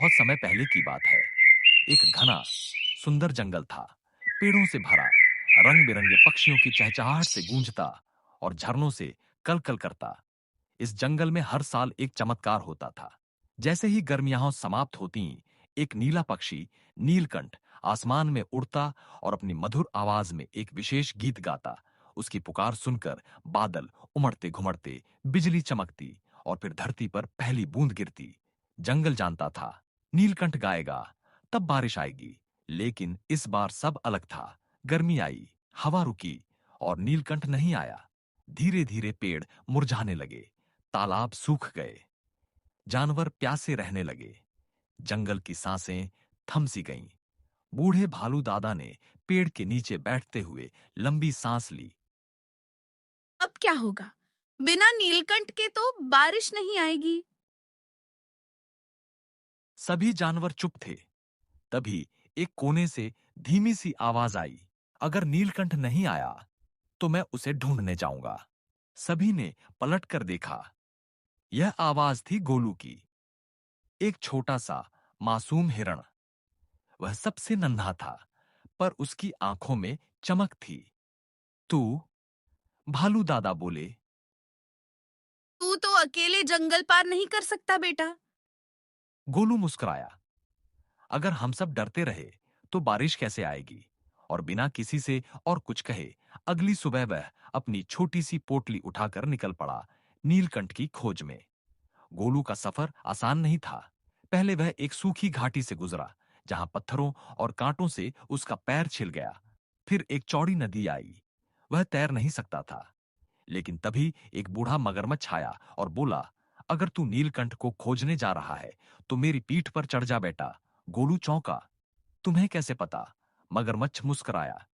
बहुत समय पहले की बात है। एक घना सुंदर जंगल था, पेड़ों से भरा, रंग बिरंगे पक्षियों की चहचहाहट से गूंजता और झरनों से कलकल करता। इस जंगल में हर साल एक चमत्कार होता था। जैसे ही गर्मियां समाप्त होती, एक नीला पक्षी, नीलकंठ, आसमान में उड़ता और अपनी मधुर आवाज में एक विशेष गीत गाता। उसकी पुकार सुनकर बादल उमड़ते घुमड़ते, बिजली चमकती और फिर धरती पर पहली बूंद गिरती। जंगल जानता था, नीलकंठ गाएगा तब बारिश आएगी। लेकिन इस बार सब अलग था। गर्मी आई, हवा रुकी और नीलकंठ नहीं आया। धीरे धीरे पेड़ मुरझाने लगे, तालाब सूख गए, जानवर प्यासे रहने लगे, जंगल की सांसें थम सी गईं। बूढ़े भालू दादा ने पेड़ के नीचे बैठते हुए लंबी सांस ली। अब क्या होगा? बिना नीलकंठ के तो बारिश नहीं आएगी। सभी जानवर चुप थे। तभी एक कोने से धीमी सी आवाज आई, अगर नीलकंठ नहीं आया तो मैं उसे ढूंढने जाऊंगा। सभी ने पलट कर देखा। यह आवाज थी गोलू की, एक छोटा सा मासूम हिरण। वह सबसे नन्हा था, पर उसकी आंखों में चमक थी। तू? भालू दादा बोले। तू तो अकेले जंगल पार नहीं कर सकता बेटा। गोलू मुस्कुराया। अगर हम सब डरते रहे तो बारिश कैसे आएगी? और बिना किसी से और कुछ कहे अगली सुबह वह अपनी छोटी सी पोटली उठाकर निकल पड़ा, नीलकंठ की खोज में। गोलू का सफर आसान नहीं था। पहले वह एक सूखी घाटी से गुजरा, जहां पत्थरों और कांटों से उसका पैर छिल गया। फिर एक चौड़ी नदी आई। वह तैर नहीं सकता था। लेकिन तभी एक बूढ़ा मगरमच्छ आया और बोला, अगर तू नीलकंठ को खोजने जा रहा है तो मेरी पीठ पर चढ़ जा बेटा। गोलू चौंका। तुम्हें कैसे पता? मगरमच्छ मुस्कुराया।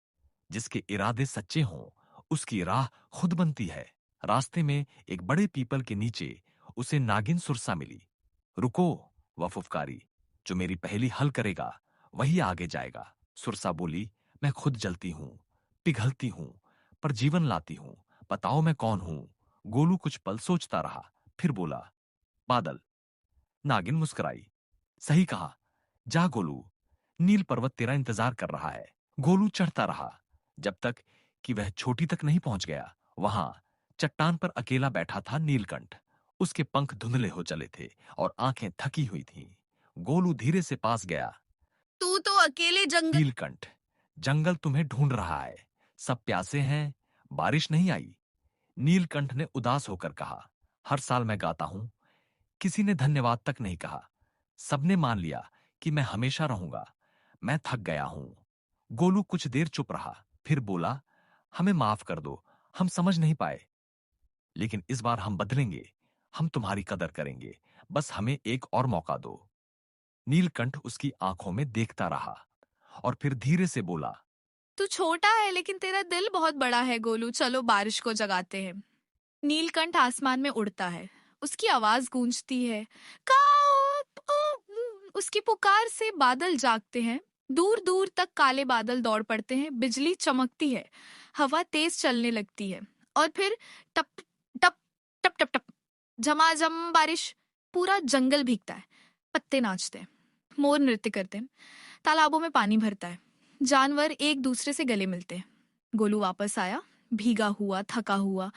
जिसके इरादे सच्चे हों, उसकी राह खुद बनती है। रास्ते में एक बड़े पीपल के नीचे उसे नागिन सुरसा मिली। रुको, वह फुफकारी, जो मेरी पहेली हल करेगा वही आगे जाएगा। सुरसा बोली, मैं खुद जलती हूं, पिघलती हूं, पर जीवन लाती हूं। बताओ मैं कौन हूं? गोलू कुछ पल सोचता रहा, फिर बोला, बादल। नागिन मुस्कुराई। सही कहा, जा गोलू, नील पर्वत तेरा इंतजार कर रहा है। गोलू चढ़ता रहा, जब तक कि वह चोटी तक नहीं पहुंच गया। वहां चट्टान पर अकेला बैठा था नीलकंठ। उसके पंख धुंधले हो चले थे और आंखें थकी हुई थीं। गोलू धीरे से पास गया। तू तो अकेले जंगल। नीलकंठ, जंगल तुम्हें ढूंढ रहा है। सब प्यासे हैं, बारिश नहीं आई। नीलकंठ ने उदास होकर कहा, हर साल मैं गाता हूं, किसी ने धन्यवाद तक नहीं कहा। सबने मान लिया कि मैं हमेशा रहूंगा। मैं थक गया हूं। गोलू कुछ देर चुप रहा, फिर बोला, हमें माफ कर दो, हम समझ नहीं पाए। लेकिन इस बार हम बदलेंगे। हम तुम्हारी कदर करेंगे। बस हमें एक और मौका दो। नीलकंठ उसकी आंखों में देखता रहा और फिर धीरे से बोला, तू छोटा है लेकिन तेरा दिल बहुत बड़ा है गोलू, चलो बारिश को जगाते हैं। नीलकंठ आसमान में उड़ता है। उसकी आवाज गूंजती है। काऊ, उसकी पुकार से बादल जागते हैं। दूर दूर तक काले बादल दौड़ पड़ते हैं, बिजली चमकती है, हवा तेज चलने लगती है और फिर टप टप टप टप टप झमाझम बारिश। पूरा जंगल भीगता है, पत्ते नाचते हैं, मोर नृत्य करते हैं, तालाबों में पानी भरता है, जानवर एक दूसरे से गले मिलते हैं। गोलू वापस आया, भीगा हुआ, थका हुआ,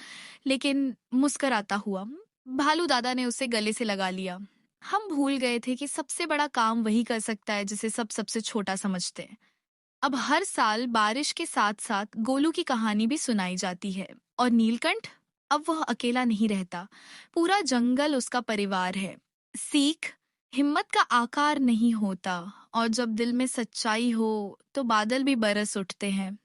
लेकिन मुस्कराता हुआ। भालू दादा ने उसे गले से लगा लिया। हम भूल गए थे कि सबसे बड़ा काम वही कर सकता है जिसे सब सबसे छोटा समझते हैं। अब हर साल बारिश के साथ साथ गोलू की कहानी भी सुनाई जाती है। और नीलकंठ, अब वह अकेला नहीं रहता, पूरा जंगल उसका परिवार है। सीख, हिम्मत का आकार नहीं होता, और जब दिल में सच्चाई हो तो बादल भी बरस उठते हैं।